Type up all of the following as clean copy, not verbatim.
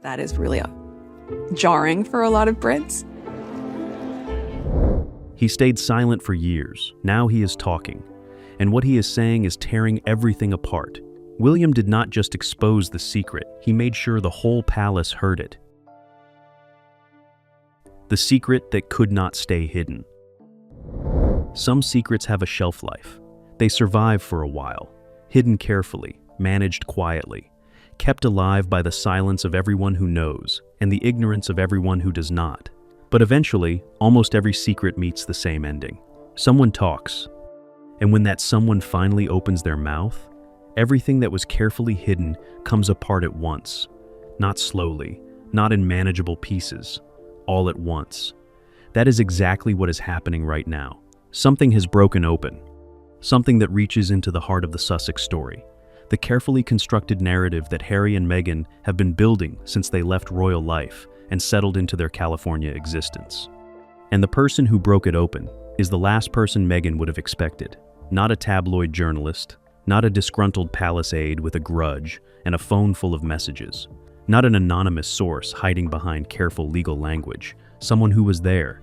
That is really jarring for a lot of Brits. He stayed silent for years. Now he is talking. And what he is saying is tearing everything apart. William did not just expose the secret, he made sure the whole palace heard it. The secret that could not stay hidden. Some secrets have a shelf life. They survive for a while, hidden carefully, managed quietly, kept alive by the silence of everyone who knows and the ignorance of everyone who does not. But eventually, almost every secret meets the same ending. Someone talks, and when that someone finally opens their mouth, everything that was carefully hidden comes apart at once. Not slowly, not in manageable pieces, all at once. That is exactly what is happening right now. Something has broken open. Something that reaches into the heart of the Sussex story. The carefully constructed narrative that Harry and Meghan have been building since they left royal life and settled into their California existence. And the person who broke it open is the last person Meghan would have expected. Not a tabloid journalist, not a disgruntled palace aide with a grudge and a phone full of messages, not an anonymous source hiding behind careful legal language, someone who was there.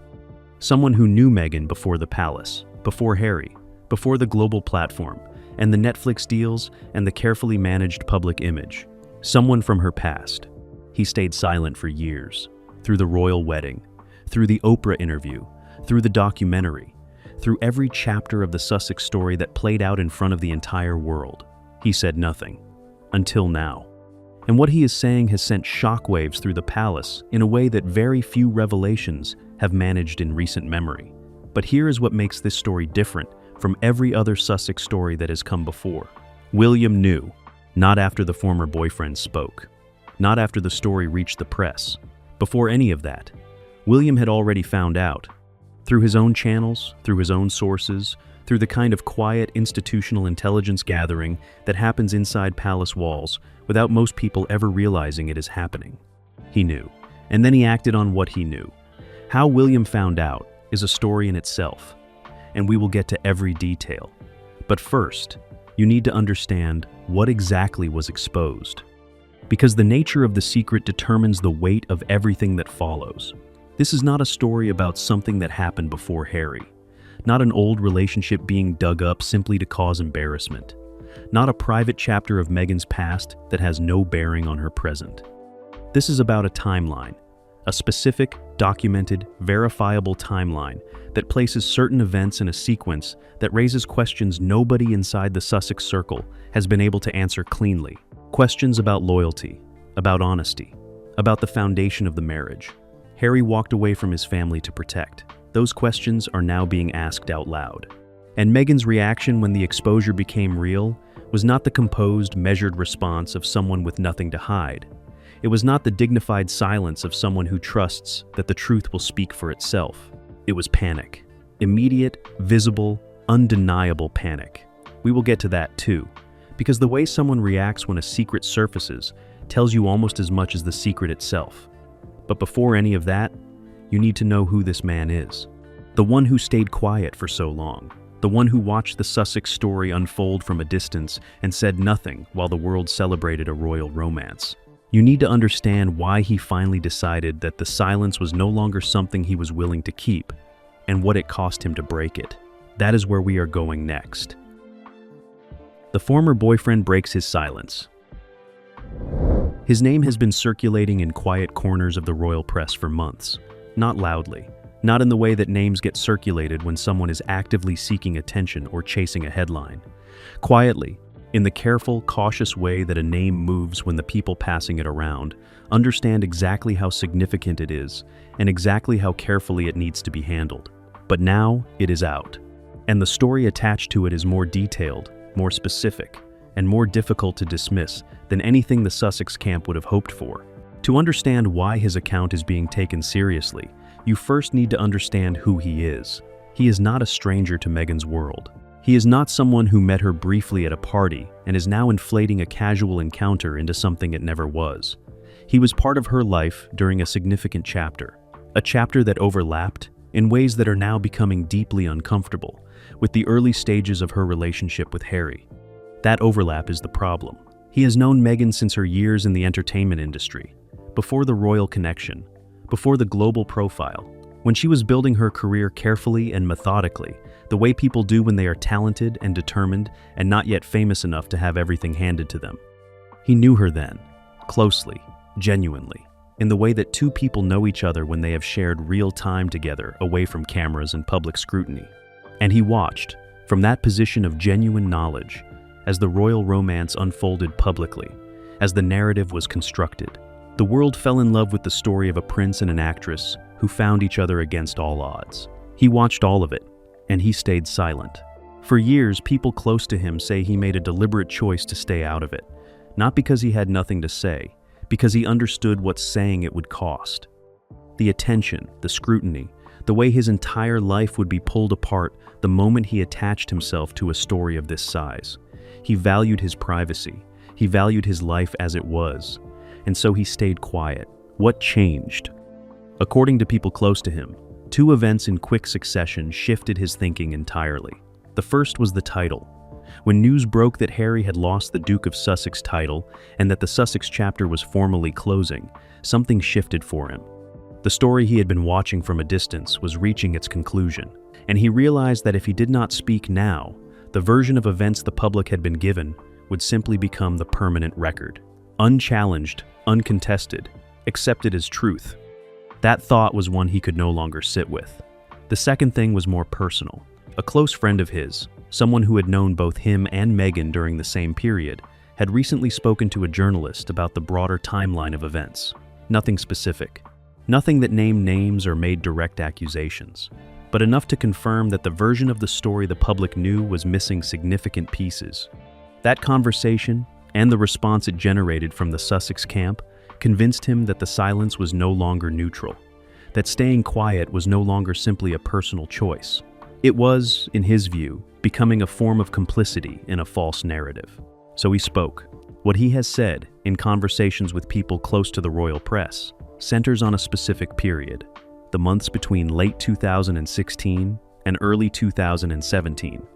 Someone who knew Meghan before the palace, before Harry, before the global platform, and the Netflix deals and the carefully managed public image. Someone from her past. He stayed silent for years, through the royal wedding, through the Oprah interview, through the documentary, through every chapter of the Sussex story that played out in front of the entire world. He said nothing. Until now. And what he is saying has sent shockwaves through the palace in a way that very few revelations have managed in recent memory. But here is what makes this story different from every other Sussex story that has come before. William knew, not after the former boyfriend spoke, not after the story reached the press. Before any of that, William had already found out. Through his own channels, through his own sources, through the kind of quiet institutional intelligence gathering that happens inside palace walls without most people ever realizing it is happening. He knew, and then he acted on what he knew. How William found out is a story in itself, and we will get to every detail. But first, you need to understand what exactly was exposed. Because the nature of the secret determines the weight of everything that follows. This is not a story about something that happened before Harry. Not an old relationship being dug up simply to cause embarrassment. Not a private chapter of Meghan's past that has no bearing on her present. This is about a timeline. A specific, documented, verifiable timeline that places certain events in a sequence that raises questions nobody inside the Sussex circle has been able to answer cleanly. Questions about loyalty, about honesty, about the foundation of the marriage Harry walked away from his family to protect. Those questions are now being asked out loud. And Meghan's reaction when the exposure became real was not the composed, measured response of someone with nothing to hide. It was not the dignified silence of someone who trusts that the truth will speak for itself. It was panic. Immediate, visible, undeniable panic. We will get to that too, because the way someone reacts when a secret surfaces tells you almost as much as the secret itself. But before any of that, you need to know who this man is. The one who stayed quiet for so long. The one who watched the Sussex story unfold from a distance and said nothing while the world celebrated a royal romance. You need to understand why he finally decided that the silence was no longer something he was willing to keep, and what it cost him to break it. That is where we are going next. The former boyfriend breaks his silence. His name has been circulating in quiet corners of the royal press for months. Not loudly, not in the way that names get circulated when someone is actively seeking attention or chasing a headline. Quietly, in the careful, cautious way that a name moves when the people passing it around understand exactly how significant it is and exactly how carefully it needs to be handled. But now it is out, and the story attached to it is more detailed, more specific, and more difficult to dismiss than anything the Sussex camp would have hoped for. To understand why his account is being taken seriously, you first need to understand who he is. He is not a stranger to Meghan's world. He is not someone who met her briefly at a party and is now inflating a casual encounter into something it never was. He was part of her life during a significant chapter, a chapter that overlapped in ways that are now becoming deeply uncomfortable with the early stages of her relationship with Harry. That overlap is the problem. He has known Meghan since her years in the entertainment industry, before the royal connection, before the global profile, when she was building her career carefully and methodically, the way people do when they are talented and determined and not yet famous enough to have everything handed to them. He knew her then, closely, genuinely, in the way that two people know each other when they have shared real time together away from cameras and public scrutiny. And he watched, from that position of genuine knowledge, as the royal romance unfolded publicly, as the narrative was constructed. The world fell in love with the story of a prince and an actress who found each other against all odds. He watched all of it, and he stayed silent. For years, people close to him say he made a deliberate choice to stay out of it, not because he had nothing to say, because he understood what saying it would cost. The attention, the scrutiny, the way his entire life would be pulled apart the moment he attached himself to a story of this size. He valued his privacy. He valued his life as it was. And so he stayed quiet. What changed? According to people close to him, two events in quick succession shifted his thinking entirely. The first was the title. When news broke that Harry had lost the Duke of Sussex title and that the Sussex chapter was formally closing, something shifted for him. The story he had been watching from a distance was reaching its conclusion, and he realized that if he did not speak now, the version of events the public had been given would simply become the permanent record. Unchallenged, uncontested, accepted as truth. That thought was one he could no longer sit with. The second thing was more personal. A close friend of his, someone who had known both him and Meghan during the same period, had recently spoken to a journalist about the broader timeline of events. Nothing specific. Nothing that named names or made direct accusations, but enough to confirm that the version of the story the public knew was missing significant pieces. That conversation, and the response it generated from the Sussex camp, convinced him that the silence was no longer neutral, that staying quiet was no longer simply a personal choice. It was, in his view, becoming a form of complicity in a false narrative. So he spoke. What he has said, in conversations with people close to the royal press, centers on a specific period, the months between late 2016 and early 2017,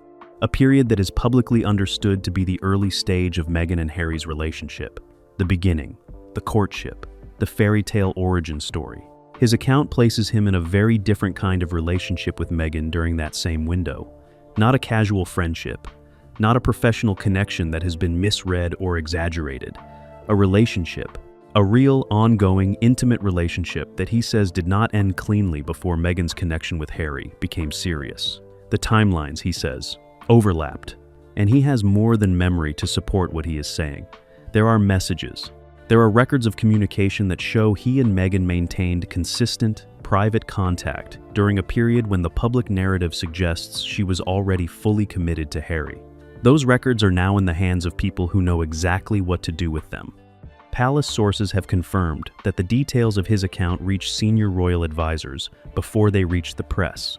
a period that is publicly understood to be the early stage of Meghan and Harry's relationship, the beginning, the courtship, the fairy tale origin story. His account places him in a very different kind of relationship with Meghan during that same window, not a casual friendship, not a professional connection that has been misread or exaggerated, a relationship, a real, ongoing, intimate relationship that he says did not end cleanly before Meghan's connection with Harry became serious. The timelines, he says, overlapped, and he has more than memory to support what he is saying. There are messages. There are records of communication that show he and Meghan maintained consistent, private contact during a period when the public narrative suggests she was already fully committed to Harry. Those records are now in the hands of people who know exactly what to do with them. Palace sources have confirmed that the details of his account reached senior royal advisors before they reached the press,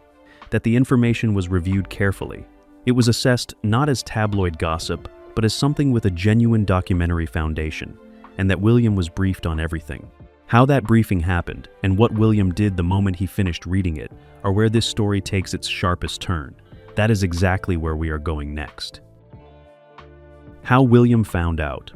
that the information was reviewed carefully. It was assessed not as tabloid gossip, but as something with a genuine documentary foundation, and that William was briefed on everything. How that briefing happened, and what William did the moment he finished reading it, are where this story takes its sharpest turn. That is exactly where we are going next. How William found out.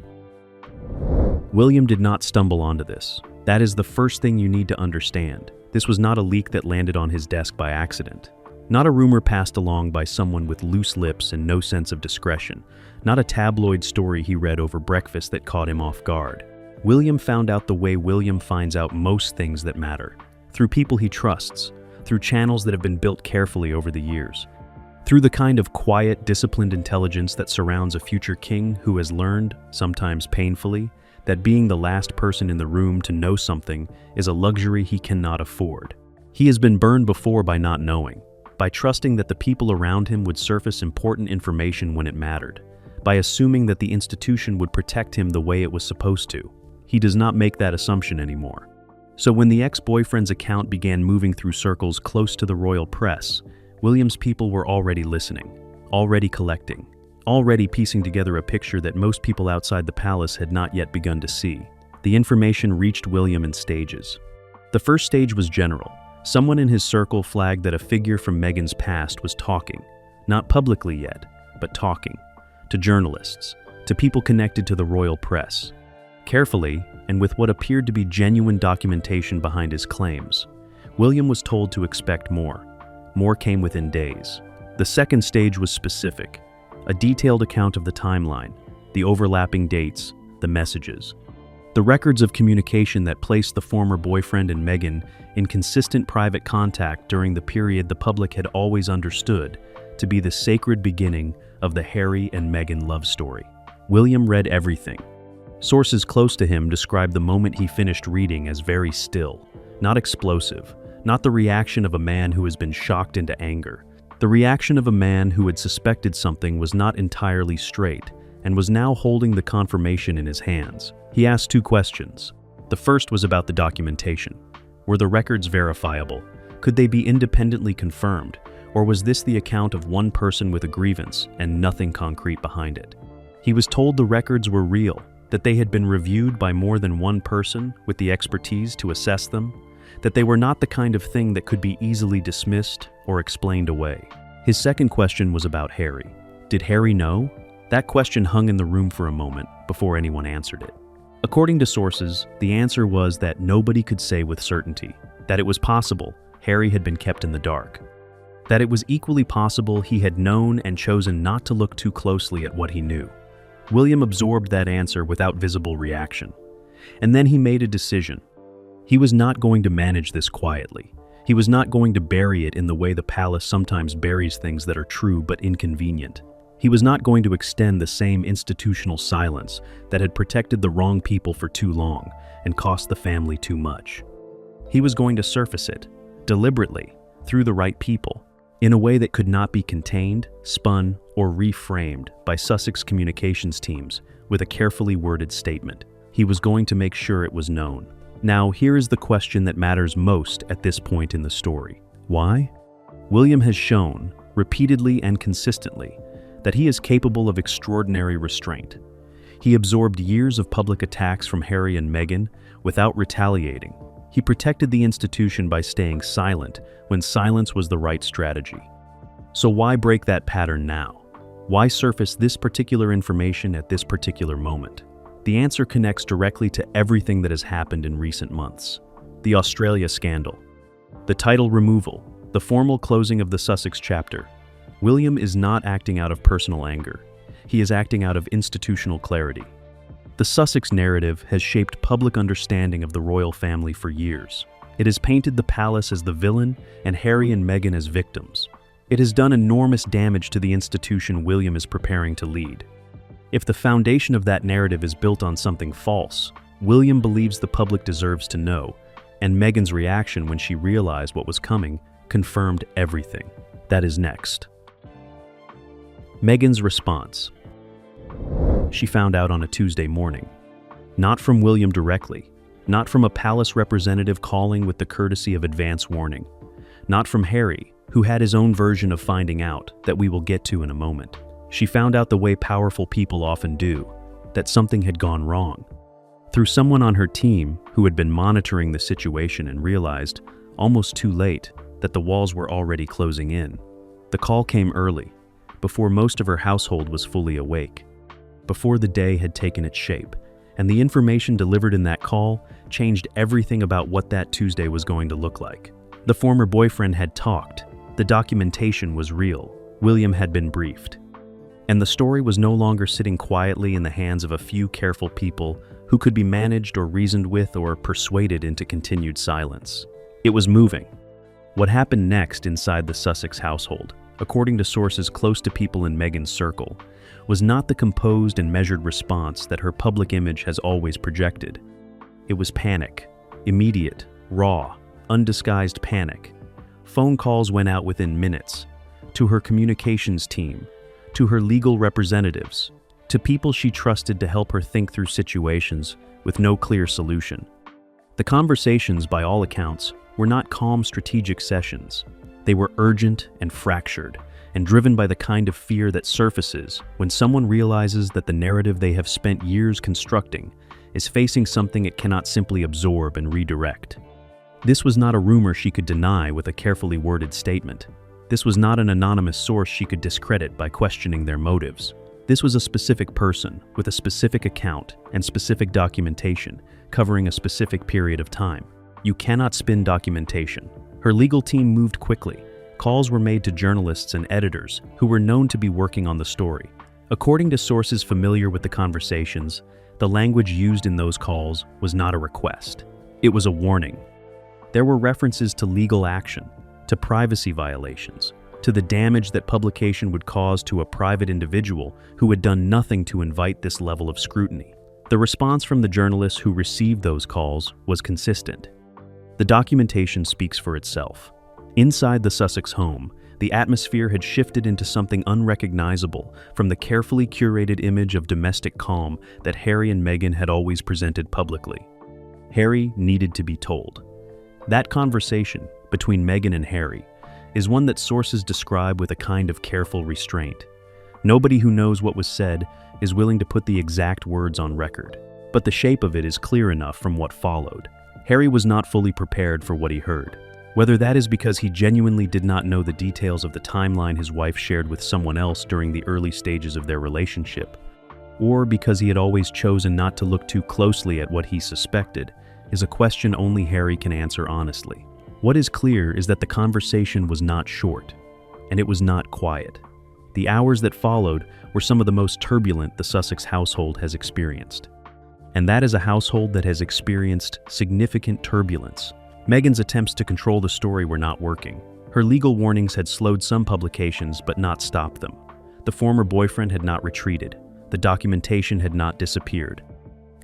William did not stumble onto this. That is the first thing you need to understand. This was not a leak that landed on his desk by accident. Not a rumor passed along by someone with loose lips and no sense of discretion. Not a tabloid story he read over breakfast that caught him off guard. William found out the way William finds out most things that matter. Through people he trusts. Through channels that have been built carefully over the years. Through the kind of quiet, disciplined intelligence that surrounds a future king who has learned, sometimes painfully, that being the last person in the room to know something is a luxury he cannot afford. He has been burned before by not knowing, by trusting that the people around him would surface important information when it mattered, by assuming that the institution would protect him the way it was supposed to. He does not make that assumption anymore. So when the ex-boyfriend's account began moving through circles close to the royal press, William's people were already listening, already collecting, already piecing together a picture that most people outside the palace had not yet begun to see. The information reached William in stages. The first stage was general. Someone in his circle flagged that a figure from Meghan's past was talking, not publicly yet, but talking, to journalists, to people connected to the royal press. Carefully, and with what appeared to be genuine documentation behind his claims, William was told to expect more. More came within days. The second stage was specific, a detailed account of the timeline, the overlapping dates, the messages. The records of communication that placed the former boyfriend and Meghan in consistent private contact during the period the public had always understood to be the sacred beginning of the Harry and Meghan love story. William read everything. Sources close to him described the moment he finished reading as very still, not explosive, not the reaction of a man who has been shocked into anger. The reaction of a man who had suspected something was not entirely straight and was now holding the confirmation in his hands. He asked two questions. The first was about the documentation. Were the records verifiable? Could they be independently confirmed? Or was this the account of one person with a grievance and nothing concrete behind it? He was told the records were real, that they had been reviewed by more than one person with the expertise to assess them, that they were not the kind of thing that could be easily dismissed or explained away. His second question was about Harry. Did Harry know? That question hung in the room for a moment before anyone answered it. According to sources, the answer was that nobody could say with certainty, that it was possible Harry had been kept in the dark, that it was equally possible he had known and chosen not to look too closely at what he knew. William absorbed that answer without visible reaction. And then he made a decision. He was not going to manage this quietly. He was not going to bury it in the way the palace sometimes buries things that are true but inconvenient. He was not going to extend the same institutional silence that had protected the wrong people for too long and cost the family too much. He was going to surface it, deliberately, through the right people, in a way that could not be contained, spun, or reframed by Sussex communications teams with a carefully worded statement. He was going to make sure it was known. Now, here is the question that matters most at this point in the story. Why? William has shown, repeatedly and consistently, that he is capable of extraordinary restraint. He absorbed years of public attacks from Harry and Meghan without retaliating. He protected the institution by staying silent when silence was the right strategy. So why break that pattern now? Why surface this particular information at this particular moment? The answer connects directly to everything that has happened in recent months. The Australia scandal, the title removal, the formal closing of the Sussex chapter. William is not acting out of personal anger. He is acting out of institutional clarity. The Sussex narrative has shaped public understanding of the royal family for years. It has painted the palace as the villain and Harry and Meghan as victims. It has done enormous damage to the institution William is preparing to lead. If the foundation of that narrative is built on something false, William believes the public deserves to know, and Meghan's reaction when she realized what was coming confirmed everything. That is next. Meghan's response. She found out on a Tuesday morning. Not from William directly, not from a palace representative calling with the courtesy of advance warning, not from Harry, who had his own version of finding out that we will get to in a moment. She found out the way powerful people often do, that something had gone wrong. Through someone on her team who had been monitoring the situation and realized, almost too late, that the walls were already closing in. The call came early, before most of her household was fully awake, before the day had taken its shape, and the information delivered in that call changed everything about what that Tuesday was going to look like. The former boyfriend had talked, the documentation was real, William had been briefed. And the story was no longer sitting quietly in the hands of a few careful people who could be managed or reasoned with or persuaded into continued silence. It was moving. What happened next inside the Sussex household, according to sources close to people in Meghan's circle, was not the composed and measured response that her public image has always projected. It was panic, immediate, raw, undisguised panic. Phone calls went out within minutes, to her communications team, to her legal representatives, to people she trusted to help her think through situations with no clear solution. The conversations, by all accounts, were not calm strategic sessions. They were urgent and fractured, and driven by the kind of fear that surfaces when someone realizes that the narrative they have spent years constructing is facing something it cannot simply absorb and redirect. This was not a rumor she could deny with a carefully worded statement. This was not an anonymous source she could discredit by questioning their motives. This was a specific person with a specific account and specific documentation covering a specific period of time. You cannot spin documentation. Her legal team moved quickly. Calls were made to journalists and editors who were known to be working on the story. According to sources familiar with the conversations, the language used in those calls was not a request. It was a warning. There were references to legal action, to privacy violations, to the damage that publication would cause to a private individual who had done nothing to invite this level of scrutiny. The response from the journalists who received those calls was consistent. The documentation speaks for itself. Inside the Sussex home, the atmosphere had shifted into something unrecognizable from the carefully curated image of domestic calm that Harry and Meghan had always presented publicly. Harry needed to be told. That conversation between Meghan and Harry is one that sources describe with a kind of careful restraint. Nobody who knows what was said is willing to put the exact words on record, but the shape of it is clear enough from what followed. Harry was not fully prepared for what he heard. Whether that is because he genuinely did not know the details of the timeline his wife shared with someone else during the early stages of their relationship, or because he had always chosen not to look too closely at what he suspected, is a question only Harry can answer honestly. What is clear is that the conversation was not short, and it was not quiet. The hours that followed were some of the most turbulent the Sussex household has experienced. And that is a household that has experienced significant turbulence. Meghan's attempts to control the story were not working. Her legal warnings had slowed some publications but not stopped them. The former boyfriend had not retreated. The documentation had not disappeared.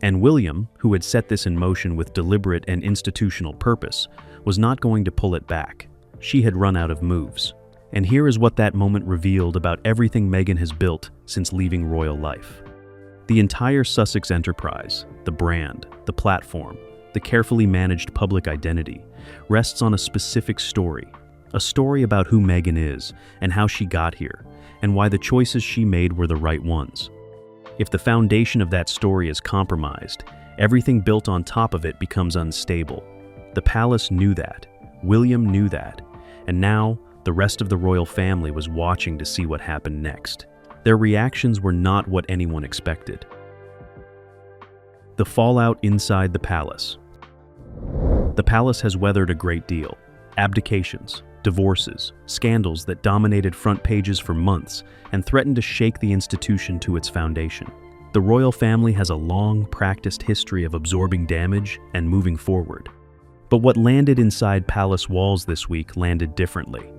And William, who had set this in motion with deliberate and institutional purpose, was not going to pull it back. She had run out of moves. And here is what that moment revealed about everything Meghan has built since leaving royal life. The entire Sussex enterprise, the brand, the platform, the carefully managed public identity, rests on a specific story. A story about who Meghan is and how she got here, and why the choices she made were the right ones. If the foundation of that story is compromised, everything built on top of it becomes unstable. The palace knew that, William knew that, and now the rest of the royal family was watching to see what happened next. Their reactions were not what anyone expected. The fallout inside the palace. The palace has weathered a great deal. Abdications, divorces, scandals that dominated front pages for months and threatened to shake the institution to its foundation. The royal family has a long, practiced history of absorbing damage and moving forward. But what landed inside palace walls this week landed differently.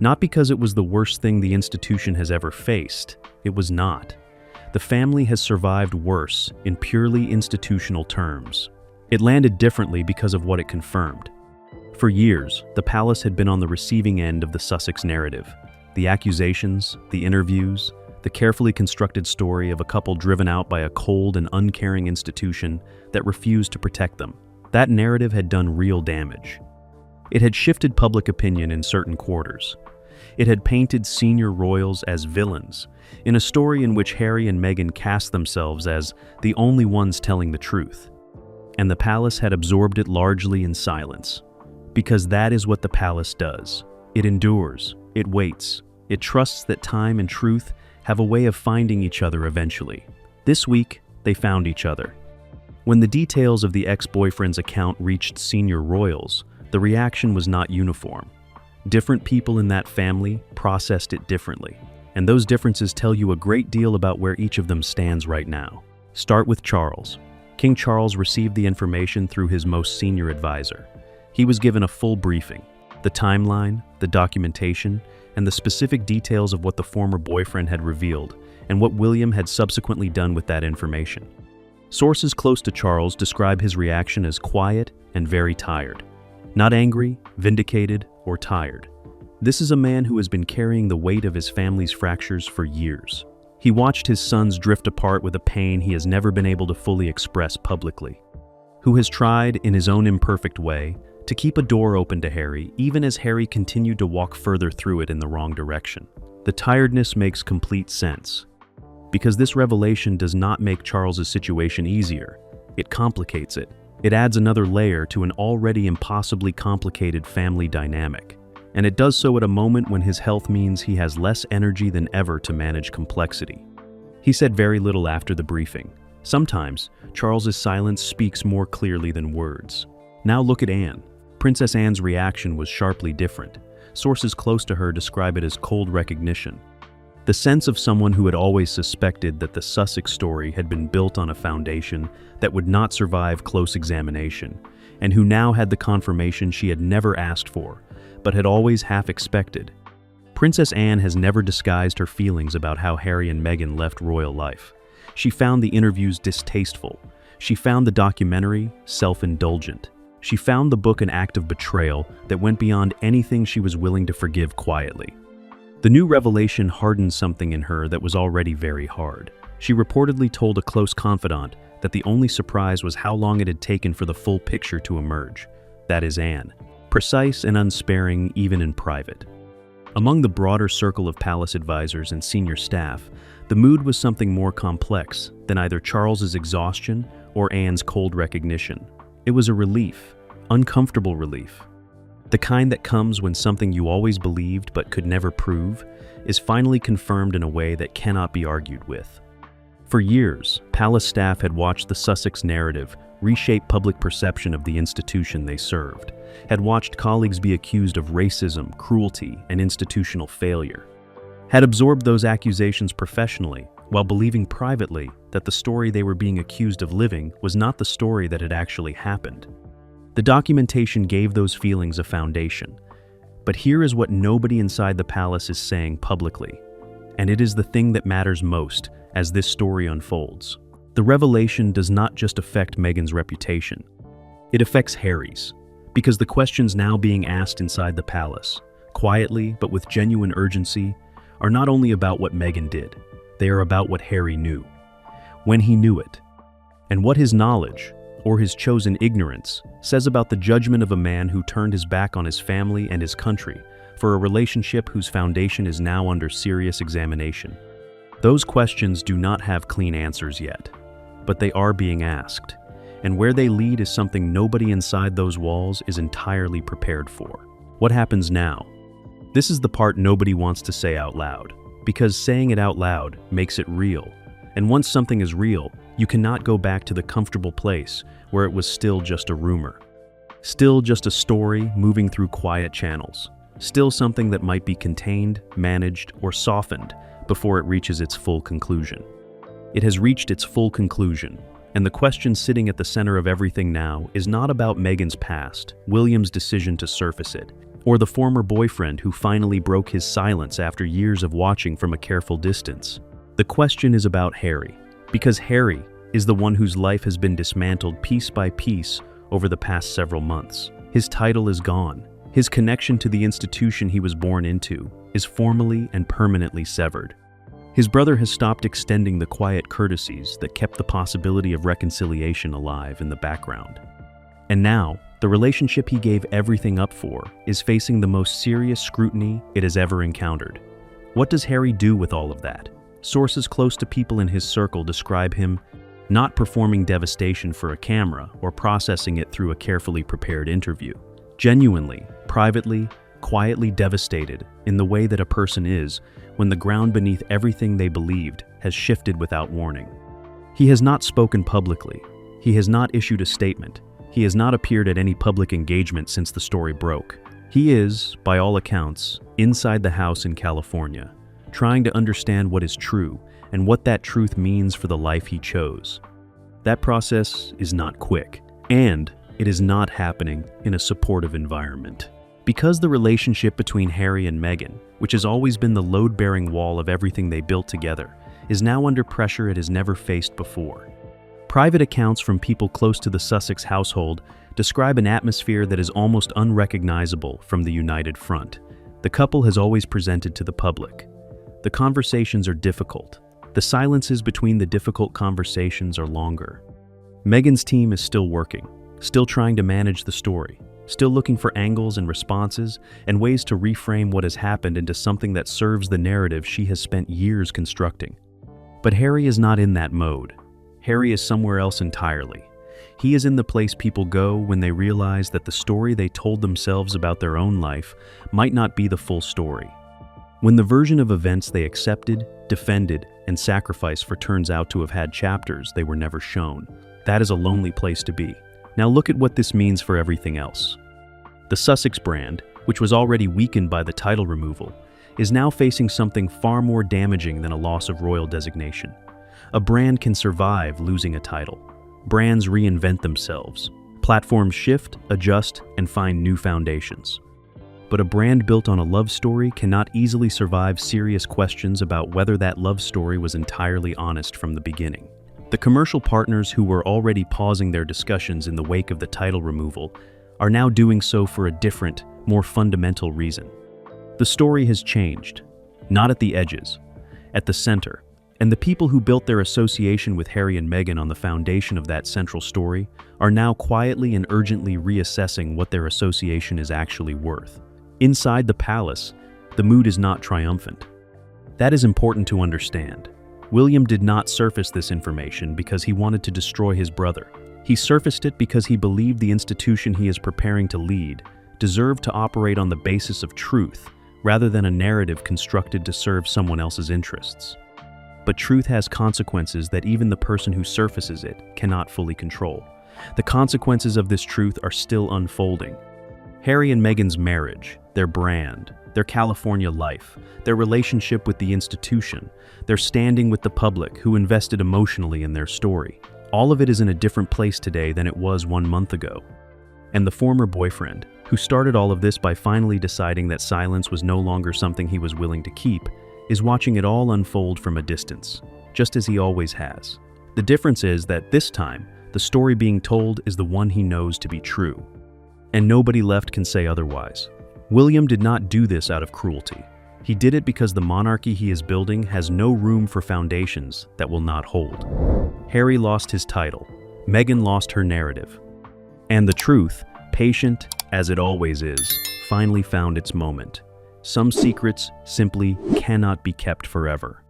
Not because it was the worst thing the institution has ever faced. It was not. The family has survived worse in purely institutional terms. It landed differently because of what it confirmed. For years, the palace had been on the receiving end of the Sussex narrative. The accusations, the interviews, the carefully constructed story of a couple driven out by a cold and uncaring institution that refused to protect them. That narrative had done real damage. It had shifted public opinion in certain quarters. It had painted senior royals as villains, in a story in which Harry and Meghan cast themselves as the only ones telling the truth. And the palace had absorbed it largely in silence. Because that is what the palace does. It endures, it waits, it trusts that time and truth have a way of finding each other eventually. This week, they found each other. When the details of the ex-boyfriend's account reached senior royals, the reaction was not uniform. Different people in that family processed it differently, and those differences tell you a great deal about where each of them stands right now. Start with Charles. King Charles received the information through his most senior advisor. He was given a full briefing, the timeline, the documentation, and the specific details of what the former boyfriend had revealed and what William had subsequently done with that information. Sources close to Charles describe his reaction as quiet and very tired. Not angry, vindicated, or tired. This is a man who has been carrying the weight of his family's fractures for years. He watched his sons drift apart with a pain he has never been able to fully express publicly. Who has tried, in his own imperfect way, to keep a door open to Harry, even as Harry continued to walk further through it in the wrong direction. The tiredness makes complete sense. Because this revelation does not make Charles's situation easier, it complicates it. It adds another layer to an already impossibly complicated family dynamic. And it does so at a moment when his health means he has less energy than ever to manage complexity. He said very little after the briefing. Sometimes, Charles's silence speaks more clearly than words. Now look at Anne. Princess Anne's reaction was sharply different. Sources close to her describe it as cold recognition. The sense of someone who had always suspected that the Sussex story had been built on a foundation that would not survive close examination, and who now had the confirmation she had never asked for, but had always half expected. Princess Anne has never disguised her feelings about how Harry and Meghan left royal life. She found the interviews distasteful. She found the documentary self-indulgent. She found the book an act of betrayal that went beyond anything she was willing to forgive quietly. The new revelation hardened something in her that was already very hard. She reportedly told a close confidant that the only surprise was how long it had taken for the full picture to emerge. That is Anne. Precise and unsparing even in private. Among the broader circle of palace advisors and senior staff, the mood was something more complex than either Charles's exhaustion or Anne's cold recognition. It was a relief, uncomfortable relief. The kind that comes when something you always believed but could never prove is finally confirmed in a way that cannot be argued with. For years, palace staff had watched the Sussex narrative reshape public perception of the institution they served, had watched colleagues be accused of racism, cruelty, and institutional failure, had absorbed those accusations professionally while believing privately that the story they were being accused of living was not the story that had actually happened. The documentation gave those feelings a foundation. But here is what nobody inside the palace is saying publicly, and it is the thing that matters most as this story unfolds. The revelation does not just affect Meghan's reputation. It affects Harry's, because the questions now being asked inside the palace, quietly but with genuine urgency, are not only about what Meghan did, they are about what Harry knew, when he knew it, and what his knowledge, or his chosen ignorance, says about the judgment of a man who turned his back on his family and his country for a relationship whose foundation is now under serious examination. Those questions do not have clean answers yet, but they are being asked, and where they lead is something nobody inside those walls is entirely prepared for. What happens now? This is the part nobody wants to say out loud, because saying it out loud makes it real, and once something is real, you cannot go back to the comfortable place where it was still just a rumor. Still just a story moving through quiet channels. Still something that might be contained, managed, or softened before it reaches its full conclusion. It has reached its full conclusion, and the question sitting at the center of everything now is not about Meghan's past, William's decision to surface it, or the former boyfriend who finally broke his silence after years of watching from a careful distance. The question is about Harry, because Harry is the one whose life has been dismantled piece by piece over the past several months. His title is gone. His connection to the institution he was born into is formally and permanently severed. His brother has stopped extending the quiet courtesies that kept the possibility of reconciliation alive in the background. And now, the relationship he gave everything up for is facing the most serious scrutiny it has ever encountered. What does Harry do with all of that? Sources close to people in his circle describe him not performing devastation for a camera or processing it through a carefully prepared interview. Genuinely, privately, quietly devastated in the way that a person is when the ground beneath everything they believed has shifted without warning. He has not spoken publicly. He has not issued a statement. He has not appeared at any public engagement since the story broke. He is, by all accounts, inside the house in California, trying to understand what is true and what that truth means for the life he chose. That process is not quick, and it is not happening in a supportive environment. Because the relationship between Harry and Meghan, which has always been the load-bearing wall of everything they built together, is now under pressure it has never faced before. Private accounts from people close to the Sussex household describe an atmosphere that is almost unrecognizable from the united front. The couple has always presented to the public. The conversations are difficult. The silences between the difficult conversations are longer. Meghan's team is still working, still trying to manage the story, still looking for angles and responses and ways to reframe what has happened into something that serves the narrative she has spent years constructing. But Harry is not in that mode. Harry is somewhere else entirely. He is in the place people go when they realize that the story they told themselves about their own life might not be the full story. When the version of events they accepted, defended, and sacrificed for turns out to have had chapters they were never shown, that is a lonely place to be. Now look at what this means for everything else. The Sussex brand, which was already weakened by the title removal, is now facing something far more damaging than a loss of royal designation. A brand can survive losing a title. Brands reinvent themselves. Platforms shift, adjust, and find new foundations. But a brand built on a love story cannot easily survive serious questions about whether that love story was entirely honest from the beginning. The commercial partners who were already pausing their discussions in the wake of the title removal are now doing so for a different, more fundamental reason. The story has changed, not at the edges, at the center, and the people who built their association with Harry and Meghan on the foundation of that central story are now quietly and urgently reassessing what their association is actually worth. Inside the palace, the mood is not triumphant. That is important to understand. William did not surface this information because he wanted to destroy his brother. He surfaced it because he believed the institution he is preparing to lead deserved to operate on the basis of truth rather than a narrative constructed to serve someone else's interests. But truth has consequences that even the person who surfaces it cannot fully control. The consequences of this truth are still unfolding. Harry and Meghan's marriage, their brand, their California life, their relationship with the institution, their standing with the public who invested emotionally in their story. All of it is in a different place today than it was 1 month ago. And the former boyfriend, who started all of this by finally deciding that silence was no longer something he was willing to keep, is watching it all unfold from a distance, just as he always has. The difference is that this time, the story being told is the one he knows to be true. And nobody left can say otherwise. William did not do this out of cruelty. He did it because the monarchy he is building has no room for foundations that will not hold. Harry lost his title. Meghan lost her narrative. And the truth, patient as it always is, finally found its moment. Some secrets simply cannot be kept forever.